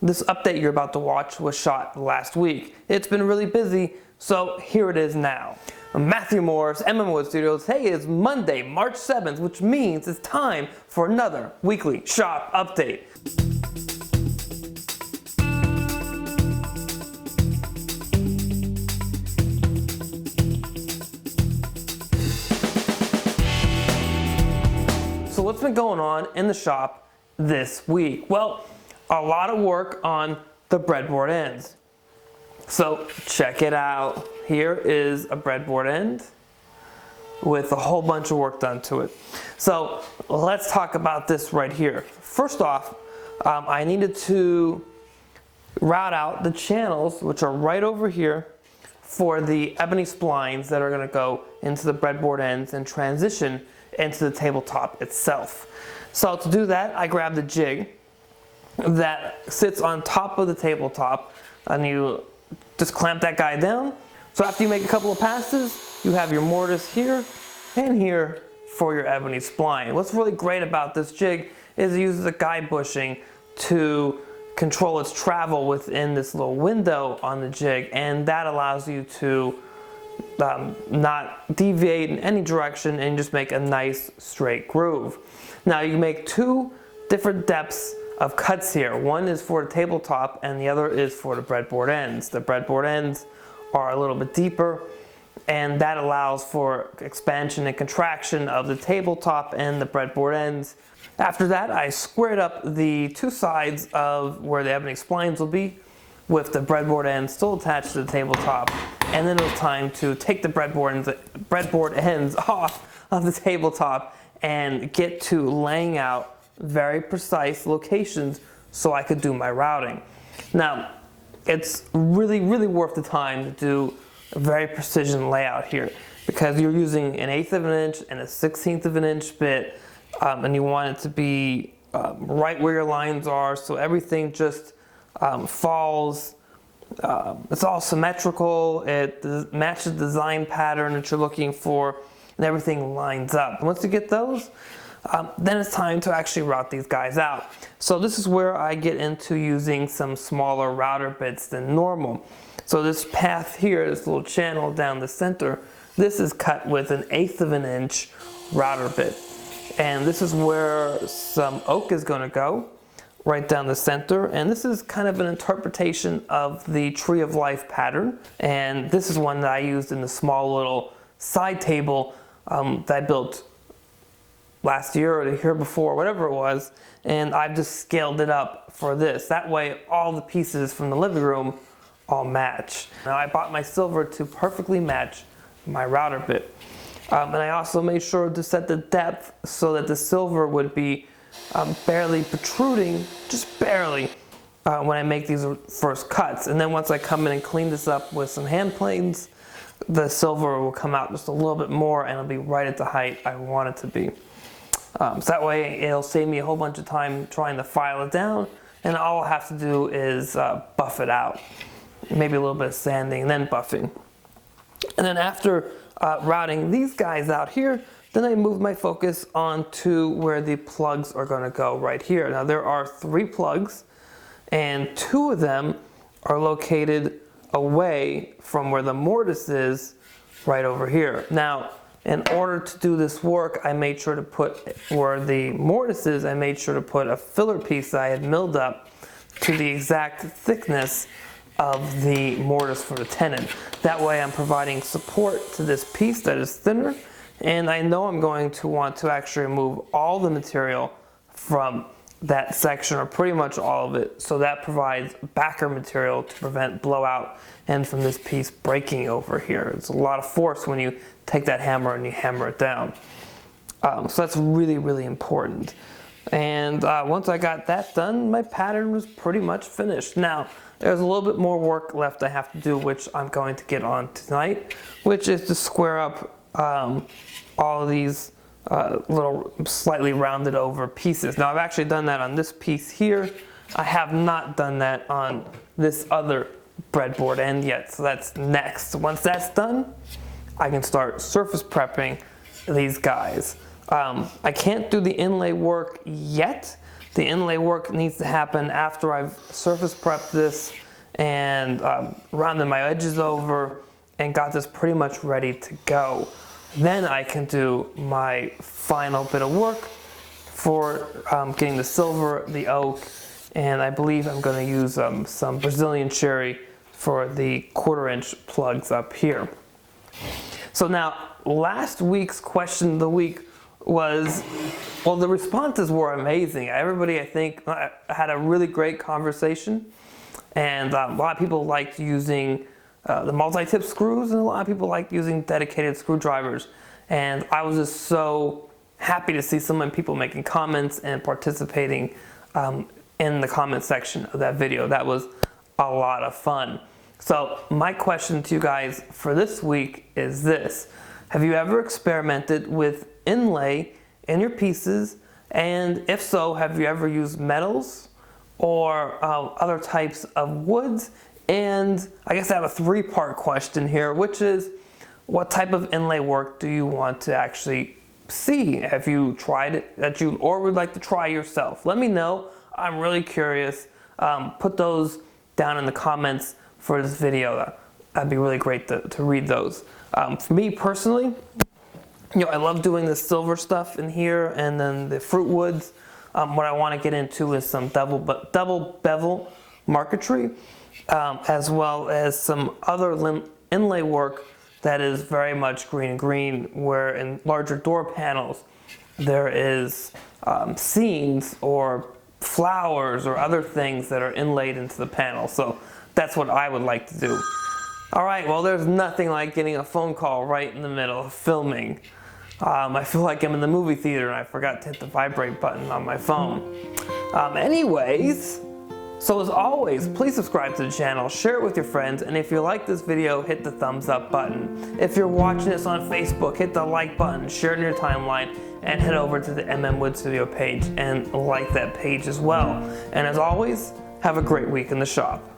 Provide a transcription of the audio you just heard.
This update you're about to watch was shot last week. It's been really busy, so here it is now. I'm Matthew Morris, Wood Studios. Today is Monday, March 7th, which means it's time for another weekly shop update. So what's been going on in the shop this week? Well, a lot of work on the breadboard ends. So check it out. Here is a breadboard end with a whole bunch of work done to it. So let's talk about this right here. First off, I needed to route out the channels, which are right over here, for the ebony splines that are going to go into the breadboard ends and transition into the tabletop itself. So to do that, I grabbed the jig that sits on top of the tabletop, and you just clamp that guy down. So after you make a couple of passes, you have your mortise here and here for your ebony spline. What's really great about this jig is it uses a guide bushing to control its travel within this little window on the jig, and that allows you to not deviate in any direction and just make a nice straight groove. Now you make two different depths of cuts here. One is for the tabletop and the other is for the breadboard ends. The breadboard ends are a little bit deeper, and that allows for expansion and contraction of the tabletop and the breadboard ends. After that, I squared up the two sides of where the ebony splines will be with the breadboard ends still attached to the tabletop, and then it was time to take the breadboard ends off of the tabletop and get to laying out very precise locations so I could do my routing. Now, it's really worth the time to do a very precision layout here, because you're using an 1/8 of an inch and a 1/16 of an inch bit, and you want it to be right where your lines are, so everything just falls. It's all symmetrical. It matches the design pattern that you're looking for, and everything lines up. Once you get those, then it's time to actually route these guys out. So this is where I get into using some smaller router bits than normal. So this path here, this little channel down the center, this is cut with an 1/8 of an inch router bit. And this is where some oak is going to go, right down the center. And this is kind of an interpretation of the Tree of Life pattern. And this is one that I used in the small little side table that I built last year or the year before, whatever it was, and I've just scaled it up for this. That way all the pieces from the living room all match. Now I bought my silver to perfectly match my router bit. And I also made sure to set the depth so that the silver would be barely protruding, just barely, when I make these first cuts. And then once I come in and clean this up with some hand planes, the silver will come out just a little bit more and it'll be right at the height I want it to be. So that way it'll save me a whole bunch of time trying to file it down, and all I'll have to do is buff it out. Maybe a little bit of sanding and then buffing. And then after routing these guys out here, then I move my focus on to where the plugs are going to go right here. Now there are 3 plugs, and 2 of them are located away from where the mortise is, right over here. Now, in order to do this work, I made sure to put, where the mortise is, I made sure to put a filler piece that I had milled up to the exact thickness of the mortise for the tenon. That way I'm providing support to this piece that is thinner, and I know I'm going to want to actually remove all the material from that section, or pretty much all of it, so that provides backer material to prevent blowout and from this piece breaking over here. It's a lot of force when you take that hammer and you hammer it down. So that's really important. And once I got that done, my pattern was pretty much finished. Now, there's a little bit more work left I have to do, which I'm going to get on tonight, which is to square up all of these little slightly rounded over pieces. Now I've actually done that on this piece here. I have not done that on this other breadboard end yet, so that's next. Once that's done, I can start surface prepping these guys. I can't do the inlay work yet The inlay work needs to happen after I've surface prepped this and rounded my edges over and got this pretty much ready to go. Then I can do my final bit of work for getting the silver, the oak, and I believe I'm going to use some Brazilian cherry for the 1/4" plugs up here. So now, last week's question of the week was, well, the responses were amazing. Everybody, I think, had a really great conversation, and a lot of people liked using the multi-tip screws, and a lot of people liked using dedicated screwdrivers. And I was just so happy to see so many people making comments and participating in the comment section of that video. That was a lot of fun. So my question to you guys for this week is this: have you ever experimented with inlay in your pieces? And if so, have you ever used metals or other types of woods? And I guess I have a 3-part question here, which is, what type of inlay work do you want to actually see? Have you tried it or would like to try yourself? Let me know. I'm really curious. Put those down in the comments for this video. That'd be really great to read those. For me personally, I love doing the silver stuff in here and then the fruit woods. What I want to get into is some double bevel marquetry, as well as some other inlay work that is very much green and green, where in larger door panels there is scenes or flowers or other things that are inlaid into the panel. So that's what I would like to do. All right, well, there's nothing like getting a phone call right in the middle of filming. I feel like I'm in the movie theater and I forgot to hit the vibrate button on my phone. Anyways, so as always, please subscribe to the channel, share it with your friends, and if you like this video, hit the thumbs up button. If you're watching this on Facebook, hit the like button, share it in your timeline, and head over to the MM Studio page and like that page as well. And as always, have a great week in the shop.